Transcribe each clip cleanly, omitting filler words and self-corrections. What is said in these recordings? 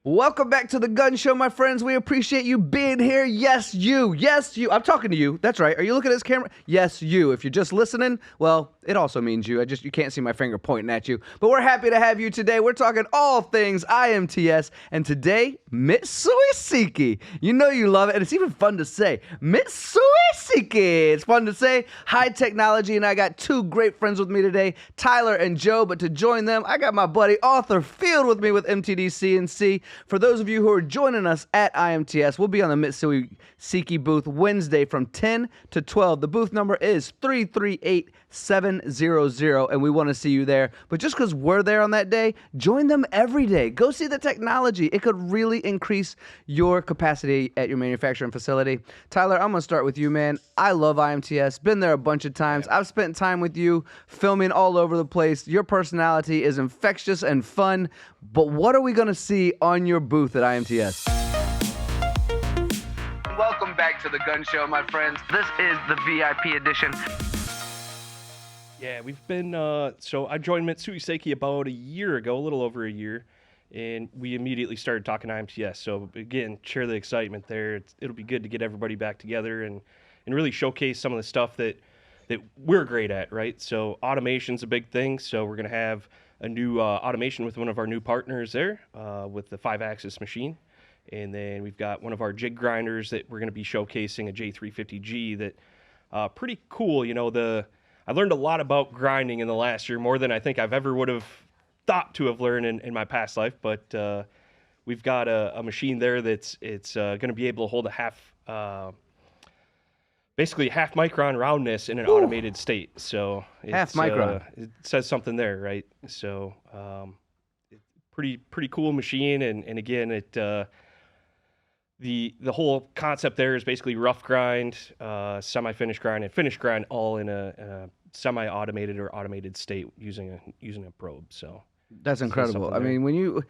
Welcome back to the Gun Show, my friends. We appreciate you being here. Yes, you. Yes, you. I'm talking to you. That's right. Are you looking at this camera? Yes, you. If you're just listening, well, it also means you. You can't see my finger pointing at you. But we're happy to have you today. We're talking all things IMTS, and today, Mitsui Seiki. You know you love it, and it's even fun to say. Mitsui Seiki. It's fun to say. High technology, and I got two great friends with me today, Tyler and Joe. But to join them, I got my buddy Arthur Field with me with MTDCNC. For those of you who are joining us at IMTS, we'll be on the Mitsui Seiki booth Wednesday from 10 to 12. The booth number is 338700, and we want to see you there. But just because we're there on that day, join them every day. Go see the technology. It could really increase your capacity at your manufacturing facility. Tyler, I'm going to start with you, man. I love IMTS. Been there a bunch of times. I've spent time with you filming all over the place. Your personality is infectious and fun. But what are we going to see on your booth at IMTS? Welcome back to the Gun Show, my friends. This is the VIP edition. Yeah, we've been, so I joined Mitsui Seiki about a year ago, a little over a year, and we immediately started talking IMTS. So again, share the excitement there. It'll be good to get everybody back together and really showcase some of the stuff that we're great at, right? So automation's a big thing. So we're going to have a new automation with one of our new partners there with the 5-axis machine. And then we've got one of our jig grinders that we're going to be showcasing, a J350G that pretty cool. You know, I learned a lot about grinding in the last year, more than I think I've ever would have thought to have learned in my past life. But we've got a machine there that's going to be able to hold basically half micron roundness in an automated state. So half micron. It says something there, right? So pretty cool machine, and again, the whole concept there is basically rough grind, semi-finish grind, and finish grind all in a semi-automated or automated state using a probe. So that's incredible. I mean, when you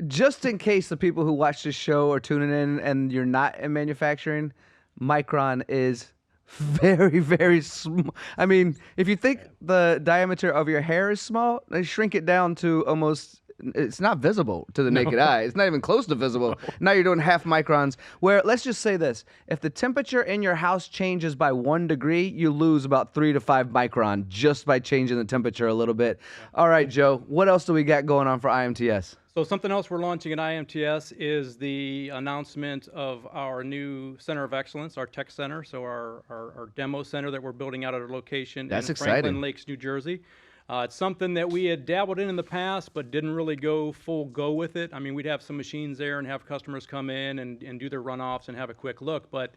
just in case the people who watch this show are tuning in and you're not in manufacturing, micron is very, very small. I mean, if you think the diameter of your hair is small, they shrink it down to almost, it's not visible to the naked eye. It's not even close to visible. No. Now you're doing half microns, where let's just say this. If the temperature in your house changes by 1 degree, you lose about 3 to 5 micron just by changing the temperature a little bit. Yeah. All right, Joe, what else do we got going on for IMTS? So something else we're launching at IMTS is the announcement of our new Center of Excellence, our Tech Center, so our demo center that we're building out at our location in Franklin Lakes, New Jersey. It's something that we had dabbled in the past, but didn't really go full go with it. I mean, we'd have some machines there and have customers come in and do their runoffs and have a quick look, but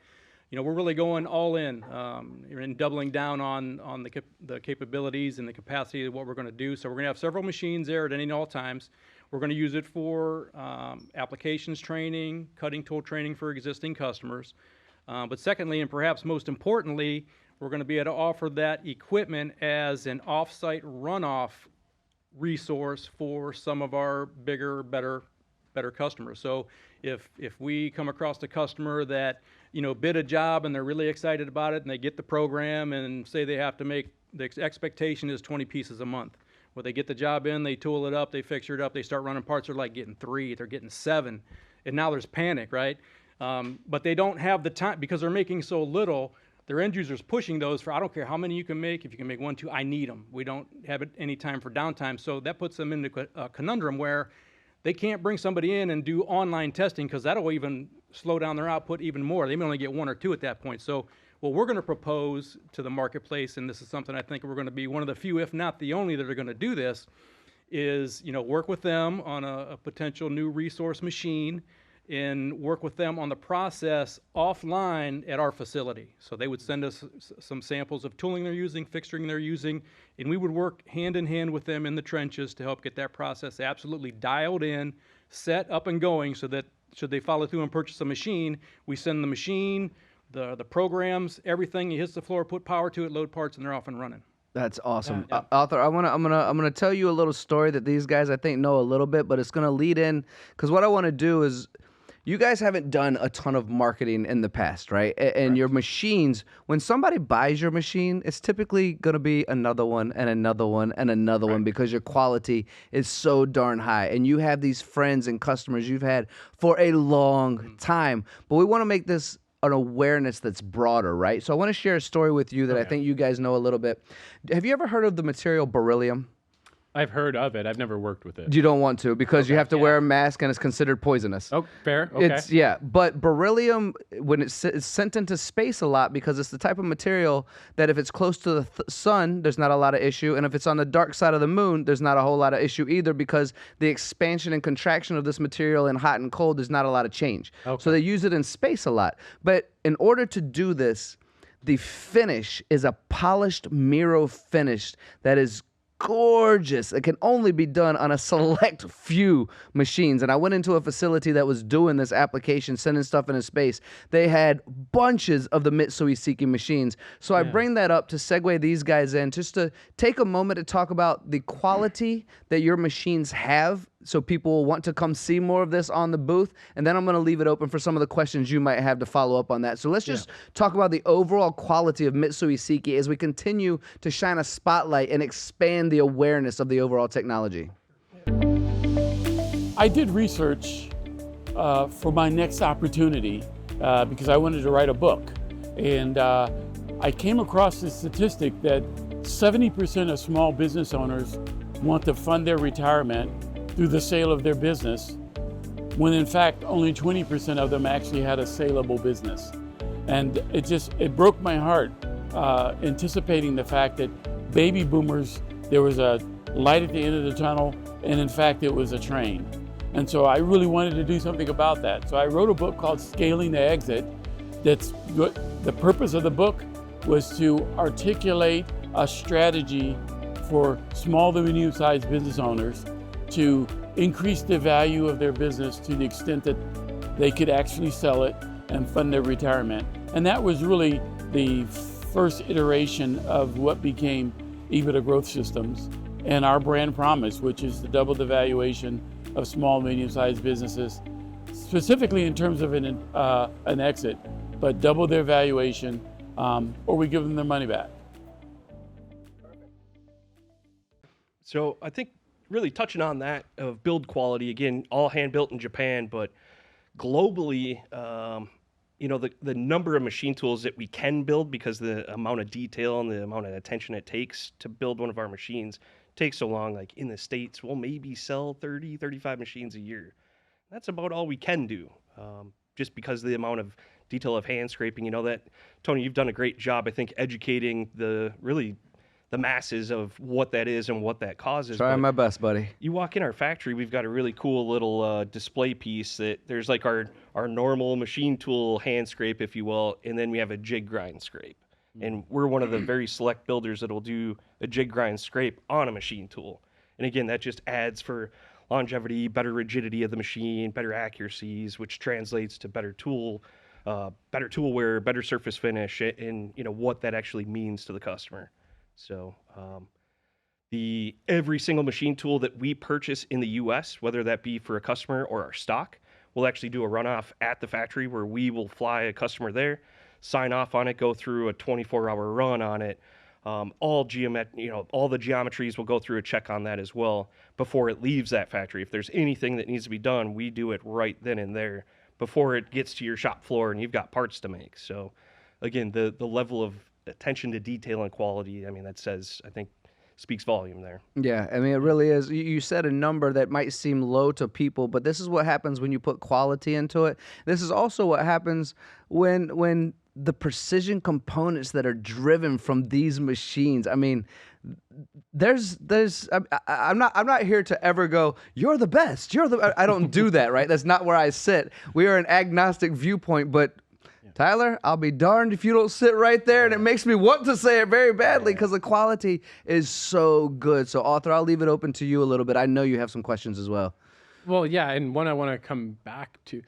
you know, we're really going all in and doubling down on the capabilities and the capacity of what we're going to do. So we're going to have several machines there at any and all times. We're going to use it for applications training, cutting tool training for existing customers. But secondly, and perhaps most importantly, we're going to be able to offer that equipment as an off-site runoff resource for some of our bigger, better customers. So if we come across a customer that, you know, bid a job and they're really excited about it and they get the program and say they have to make, the expectation is 20 pieces a month. Well, they get the job in, they tool it up, they fixture it up, they start running parts, they're like getting 3, they're getting 7, and now there's panic, right? But they don't have the time, because they're making so little, their end users pushing those for, I don't care how many you can make, if you can make 1, 2, I need them. We don't have any time for downtime, so that puts them into a conundrum where they can't bring somebody in and do online testing, because that'll even slow down their output even more. They may only get 1 or 2 at that point. So what we're going to propose to the marketplace, and this is something I think we're going to be one of the few, if not the only, that are going to do this, is, you know, work with them on a potential new resource machine and work with them on the process offline at our facility. So they would send us some samples of tooling they're using, fixturing they're using, and we would work hand in hand with them in the trenches to help get that process absolutely dialed in, set up and going, so that should they follow through and purchase a machine, we send the machine, the programs, everything. It hits the floor, put power to it, load parts, and they're off and running. That's awesome. Yeah. Arthur, I'm gonna tell you a little story that these guys I think know a little bit, but it's gonna lead in, because what I want to do is, you guys haven't done a ton of marketing in the past, right? And your machines, when somebody buys your machine, it's typically going to be another one and another one and another one because your quality is so darn high. And you have these friends and customers you've had for a long time. But we want to make this an awareness that's broader, right? So I want to share a story with you that I think you guys know a little bit. Have you ever heard of the material beryllium? I've heard of it. I've never worked with it. You don't want to because you have to wear a mask and it's considered poisonous. Oh, fair. Okay. But beryllium, when it's sent into space a lot because it's the type of material that if it's close to the sun, there's not a lot of issue. And if it's on the dark side of the moon, there's not a whole lot of issue either because the expansion and contraction of this material in hot and cold, there's not a lot of change. Okay. So they use it in space a lot. But in order to do this, the finish is a polished Miro finish that is gorgeous. It can only be done on a select few machines. And I went into a facility that was doing this application, sending stuff into space. They had bunches of the Mitsui Seiki machines. So I bring that up to segue these guys in just to take a moment to talk about the quality that your machines have so people will want to come see more of this on the booth. And then I'm going to leave it open for some of the questions you might have to follow up on that. So let's just talk about the overall quality of Mitsui Seiki as we continue to shine a spotlight and expand the awareness of the overall technology. I did research for my next opportunity because I wanted to write a book. And I came across this statistic that 70% of small business owners want to fund their retirement through the sale of their business, when in fact only 20% of them actually had a saleable business. And it broke my heart anticipating the fact that baby boomers, there was a light at the end of the tunnel, and in fact it was a train. And so I really wanted to do something about that. So I wrote a book called Scaling the Exit. The purpose of the book was to articulate a strategy for small to medium-sized business owners to increase the value of their business to the extent that they could actually sell it and fund their retirement. And that was really the first iteration of what became EBITDA Growth Systems and our brand promise, which is to double the valuation of small, medium-sized businesses, specifically in terms of an exit, but double their valuation or we give them their money back. So I think really touching on that of build quality, again, all hand built in Japan, but globally, the number of machine tools that we can build because the amount of detail and the amount of attention it takes to build one of our machines takes so long. Like in the States, we'll maybe sell 30, 35 machines a year. That's about all we can do, just because of the amount of detail of hand scraping. That, Tony, you've done a great job, I think, educating the masses of what that is and what that causes. Trying my best, buddy. You walk in our factory, we've got a really cool little display piece that there's like our normal machine tool hand scrape, if you will, and then we have a jig grind scrape. And we're one of the very select builders that will do a jig grind scrape on a machine tool. And again, that just adds for longevity, better rigidity of the machine, better accuracies, which translates to better tool wear, better surface finish, and what that actually means to the customer. So every single machine tool that we purchase in the U.S., whether that be for a customer or our stock, we'll actually do a runoff at the factory where we will fly a customer there, sign off on it, go through a 24-hour run on it. All the geometries will go through a check on that as well before it leaves that factory. If there's anything that needs to be done, we do it right then and there before it gets to your shop floor and you've got parts to make. So again, the level of attention to detail and quality, I think speaks volume there. Yeah, it really is. You said a number that might seem low to people, but this is what happens when you put quality into it. This is also what happens when the precision components that are driven from these machines. I'm not here to ever go, you're the best. I don't do that, right? That's not where I sit. We are an agnostic viewpoint, but Tyler, I'll be darned if you don't sit right there, and it makes me want to say it very badly because the quality is so good. So, Arthur, I'll leave it open to you a little bit. I know you have some questions as well. Well, yeah, and one I want to come back to.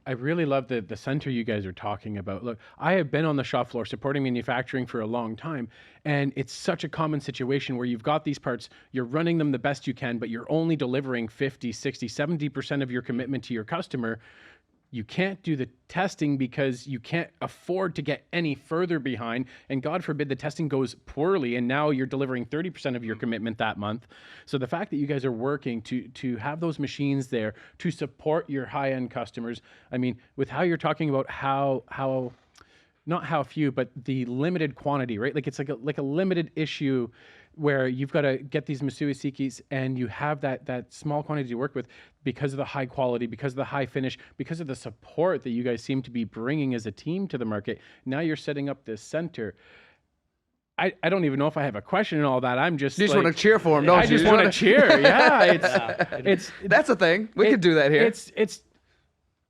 I really love the center you guys are talking about. Look, I have been on the shop floor supporting manufacturing for a long time, and it's such a common situation where you've got these parts, you're running them the best you can, but you're only delivering 50, 60, 70% of your commitment to your customer. you can't do the testing because you can't afford to get any further behind. And God forbid the testing goes poorly and now you're delivering 30% of your commitment that month. So the fact that you guys are working to have those machines there to support your high-end customers, I mean, with how you're talking about how not how few, but the limited quantity, right? Like it's like a limited issue where you've got to get these Mitsui Seikis and you have that small quantity to work with because of the high quality, because of the high finish, because of the support that you guys seem to be bringing as a team to the market. Now you're setting up this center. I don't even know if I have a question and all that. I'm just You just want to cheer for him, don't you? I just want to cheer. Yeah, it's that's a thing. We could do that here.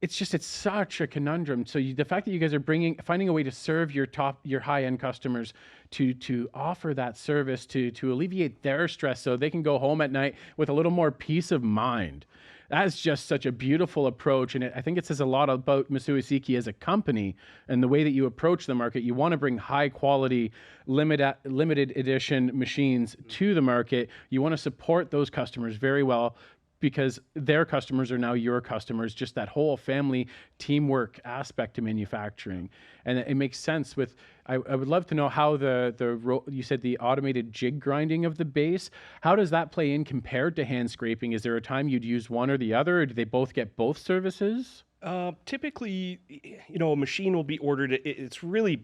It's such a conundrum. So the fact that you guys are finding a way to serve your high-end customers, to offer that service, to alleviate their stress so they can go home at night with a little more peace of mind. That's just such a beautiful approach. And I think it says a lot about Mitsui Seiki as a company and the way that you approach the market. You want to bring high quality, limited edition machines to the market. You want to support those customers very well, because their customers are now your customers, just that whole family teamwork aspect to manufacturing. And it makes sense with, I would love to know how you said the automated jig grinding of the base, how does that play in compared to hand scraping? Is there a time you'd use one or the other, or do they both get both services? Typically, a machine will be ordered. It's really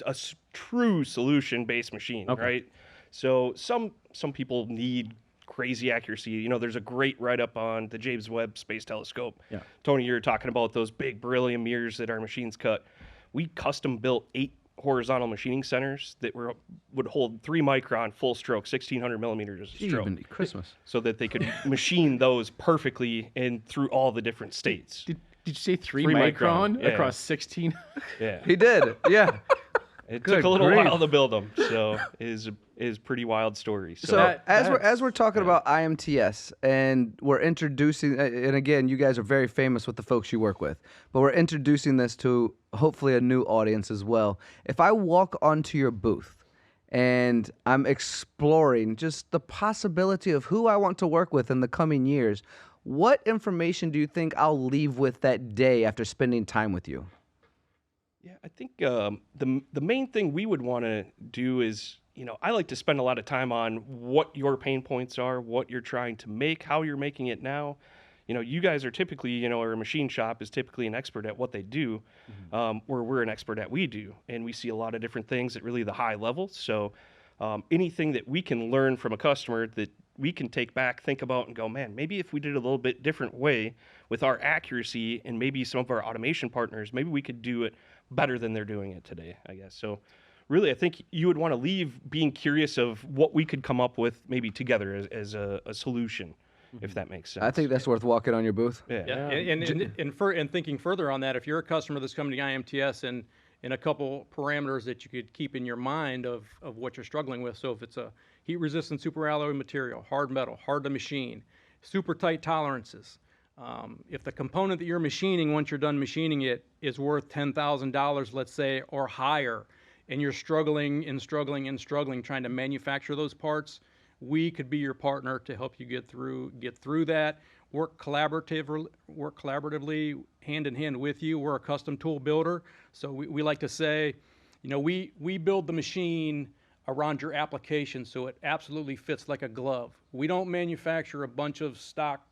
a true solution-based machine, right? So some people need crazy accuracy. There's a great write-up on the James Webb Space Telescope. Yeah. Tony, you're talking about those big beryllium mirrors that our machines cut. We custom built 8 horizontal machining centers that would hold 3 micron full stroke, 1600 millimeters of stroke. Even Christmas. So that they could machine those perfectly and through all the different states. Did you say 3 micron micron yeah. across 16? Yeah. He did. Yeah. It Good took a little grief. while to build them, so is pretty wild story. So as we're talking about IMTS and we're introducing, and again, you guys are very famous with the folks you work with, but we're introducing this to hopefully a new audience as well. If I walk onto your booth and I'm exploring just the possibility of who I want to work with in the coming years, what information do you think I'll leave with that day after spending time with you? Yeah, I think the main thing we would want to do is, I like to spend a lot of time on what your pain points are, what you're trying to make, how you're making it now. You guys are typically, or a machine shop is typically an expert at what they do, where we're an expert at we do. And we see a lot of different things at really the high level. So anything that we can learn from a customer that we can take back, think about, and go, man, maybe if we did it a little bit different way with our accuracy and maybe some of our automation partners, maybe we could do it better than they're doing it today, I guess. So really, I think you would want to leave being curious of what we could come up with maybe together as a solution, if that makes sense. I think that's worth walking on your booth. Yeah. And thinking further on that, if you're a customer that's coming to IMTS and a couple parameters that you could keep in your mind of what you're struggling with. So if it's a heat-resistant superalloy material, hard metal, hard to machine, super tight tolerances, if the component that you're machining, once you're done machining it, is worth $10,000, let's say, or higher, and you're struggling trying to manufacture those parts, we could be your partner to help you get through that. Work collaboratively, hand in hand with you. We're a custom tool builder, so we like to say, we build the machine around your application so it absolutely fits like a glove. We don't manufacture a bunch of stock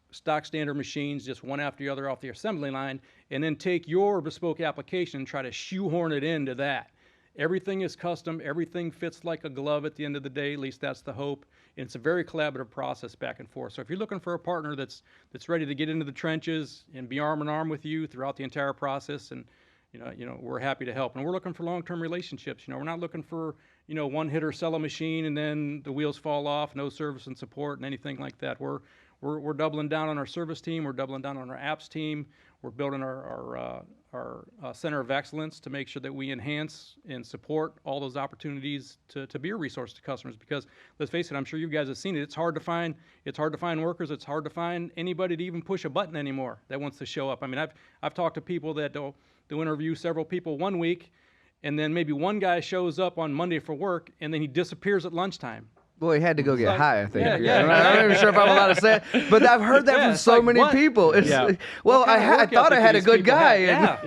standard machines just one after the other off the assembly line and then take your bespoke application and try to shoehorn it into that. Everything is custom. Everything fits like a glove at the end of the day. At least that's the hope. And it's a very collaborative process back and forth. So if you're looking for a partner that's ready to get into the trenches and be arm in arm with you throughout the entire process, and we're happy to help. And we're looking for long-term relationships. We're not looking for one hitter, sell a machine and then the wheels fall off, no service and support and anything like that. We're doubling down on our service team. We're doubling down on our apps team. We're building our center of excellence to make sure that we enhance and support all those opportunities to be a resource to customers. Because let's face it, I'm sure you guys have seen it. It's hard to find workers. It's hard to find anybody to even push a button anymore that wants to show up. I mean, I've talked to people that they'll interview several people one week, and then maybe one guy shows up on Monday for work, and then he disappears at lunchtime. Well, he had to go get high, I think. Yeah. I'm not even sure if I'm allowed to say it, but I've heard that from so many people. It's, well, I thought I had a good guy.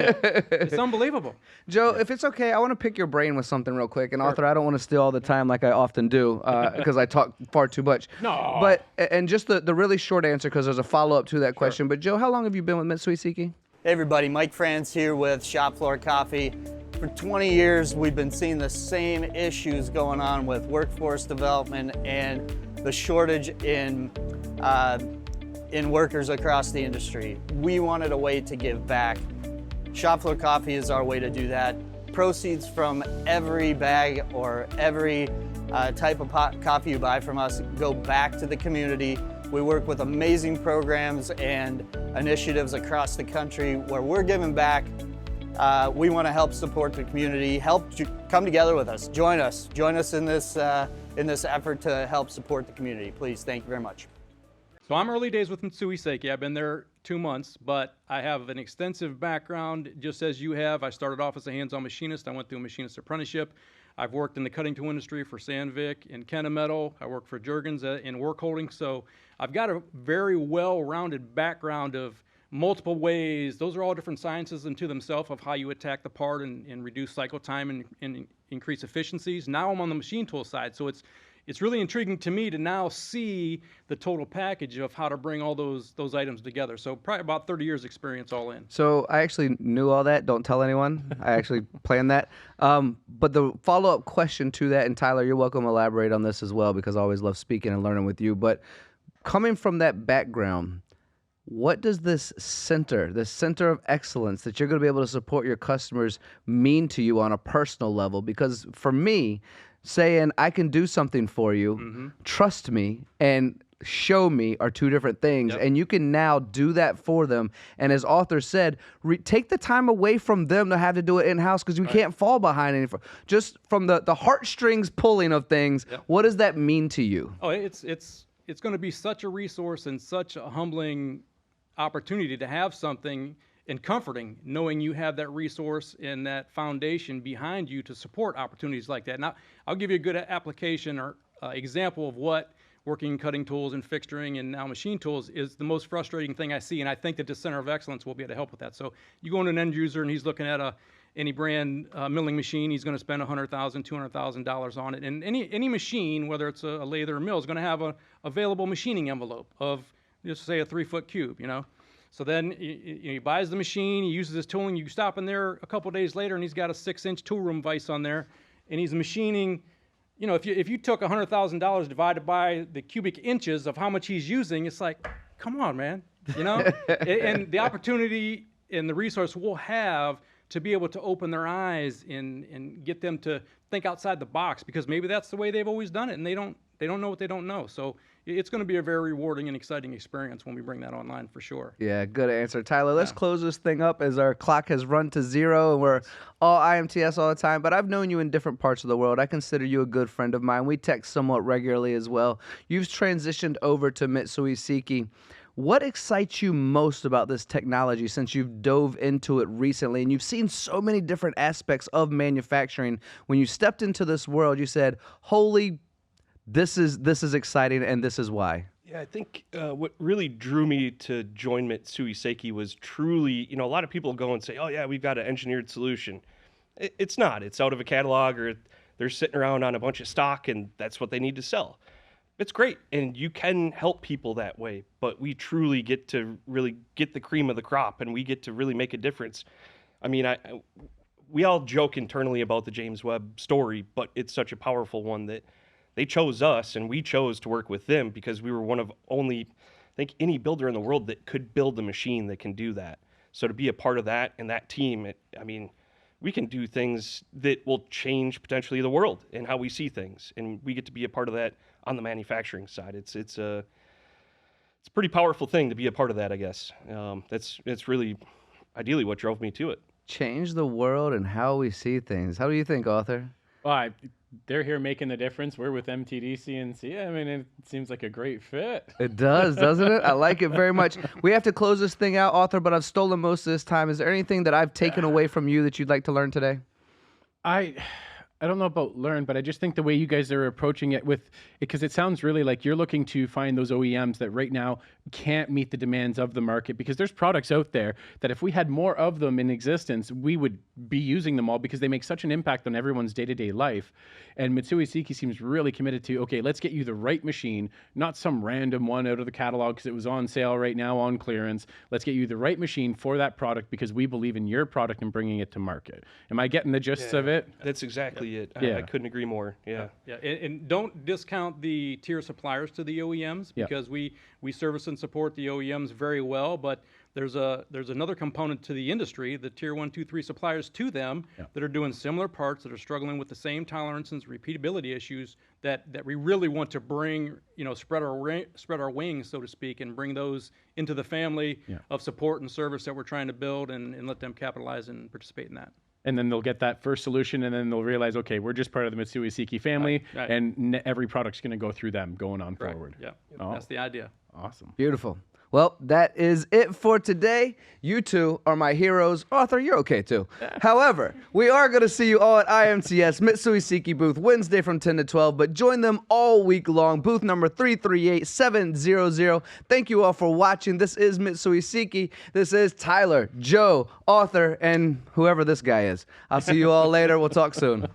It's unbelievable. Joe, if it's okay, I want to pick your brain with something real quick. And Arthur, I don't want to steal all the time like I often do because I talk far too much. No. But, and just the really short answer, because there's a follow-up to that question. But Joe, how long have you been with Mitsui Seiki? Hey everybody, Mike Franz here with Shop Floor Coffee. For 20 years, we've been seeing the same issues going on with workforce development and the shortage in workers across the industry. We wanted a way to give back. Shop Floor Coffee is our way to do that. Proceeds from every bag or every type of coffee you buy from us go back to the community. We work with amazing programs and initiatives across the country where we're giving back. We want to help support the community, come together with us, join us in this effort to help support the community. Please, thank you very much. So I'm early days with Mitsui Seiki. I've been there 2 months, but I have an extensive background, just as you have. I started off as a hands-on machinist. I went through a machinist apprenticeship. I've worked in the cutting tool industry for Sandvik and Kennametal. I worked for Juergens in work holding. So I've got a very well-rounded background of multiple ways. Those are all different sciences unto themselves of how you attack the part and reduce cycle time and increase efficiencies. Now I'm on the machine tool side, so it's really intriguing to me to now see the total package of how to bring all those items together. So probably about 30 years experience all in. So I actually knew all that. Don't tell anyone. I actually planned that. But the follow-up question to that, and Tyler, you're welcome to elaborate on this as well, because I always love speaking and learning with you. But coming from that background, what does this center of excellence that you're going to be able to support your customers mean to you on a personal level? Because for me, saying I can do something for you, trust me, and show me are two different things. And you can now do that for them. And as Arthur said, take the time away from them to have to do it in-house, because we can't fall behind any. Just from the heartstrings pulling of things, what does that mean to you? Oh, it's going to be such a resource and such a humbling opportunity to have something and comforting knowing you have that resource and that foundation behind you to support opportunities like that. Now, I'll give you a good application or example of what working in cutting tools and fixturing and now machine tools is the most frustrating thing I see, and I think that the Center of Excellence will be able to help with that. So you go into an end user and he's looking at any brand milling machine, he's going to spend $100,000, $200,000 on it, and any machine, whether it's a lathe or a mill, is going to have a available machining envelope of, just say, a 3-foot cube, So then he buys the machine, he uses his tooling, you stop in there a couple days later and he's got a 6-inch tool room vise on there, and he's machining, if you took $100,000 divided by the cubic inches of how much he's using, it's like, come on, man, and the opportunity and the resource we'll have to be able to open their eyes and get them to think outside the box, because maybe that's the way they've always done it and they don't know what they don't know. So it's going to be a very rewarding and exciting experience when we bring that online, for sure. Yeah, good answer. Tyler, let's close this thing up as our clock has run to 0 and we're all IMTS all the time. But I've known you in different parts of the world. I consider you a good friend of mine. We text somewhat regularly as well. You've transitioned over to Mitsui Seiki. What excites you most about this technology since you've dove into it recently and you've seen so many different aspects of manufacturing? When you stepped into this world, you said, holy, this is exciting, and this is why. Yeah, I think what really drew me to join Mitsui Seiki was truly, a lot of people go and say, oh yeah, we've got an engineered solution. It's not. It's out of a catalog, or they're sitting around on a bunch of stock and that's what they need to sell. It's great, and you can help people that way, but we truly get to really get the cream of the crop, and we get to really make a difference. I mean, we all joke internally about the James Webb story, but it's such a powerful one that they chose us, and we chose to work with them because we were one of only, I think, any builder in the world that could build a machine that can do that. So to be a part of that and that team, we can do things that will change potentially the world and how we see things, and we get to be a part of that on the manufacturing side. It's a pretty powerful thing to be a part of that, I guess. It's really ideally what drove me to it. Change the world and how we see things. How do you think, Arthur? Well, they're here making the difference. We're with MTDCNC. It seems like a great fit. It does, doesn't it? I like it very much. We have to close this thing out, Arthur, but I've stolen most of this time. Is there anything that I've taken away from you that you'd like to learn today? I don't know about learn, but I just think the way you guys are approaching it with, because it sounds really like you're looking to find those OEMs that right now can't meet the demands of the market, because there's products out there that if we had more of them in existence, we would be using them all because they make such an impact on everyone's day-to-day life. And Mitsui Seiki seems really committed to, okay, let's get you the right machine, not some random one out of the catalog because it was on sale right now on clearance. Let's get you the right machine for that product because we believe in your product and bringing it to market. Am I getting the gist of it? That's exactly it. Yeah. I couldn't agree more. Yeah. Yeah, and don't discount the tier suppliers to the OEMs because we service and support the OEMs very well, but there's another component to the industry, the tier 1, 2, 3 suppliers to them that are doing similar parts, that are struggling with the same tolerances, repeatability issues that we really want to bring, spread our wings, so to speak, and bring those into the family of support and service that we're trying to build and let them capitalize and participate in that. And then they'll get that first solution, and then they'll realize, okay, we're just part of the Mitsui Seiki family, Right. and every product's going to go through them going on forward. Yeah, Oh. that's the idea. Awesome. Beautiful. Well, that is it for today. You two are my heroes. Arthur, you're okay too. However, we are going to see you all at IMTS Mitsui Seiki booth Wednesday from 10 to 12, but join them all week long. Booth number 338700. Thank you all for watching. This is Mitsui Seiki. This is Tyler, Joe, Arthur, and whoever this guy is. I'll see you all later. We'll talk soon.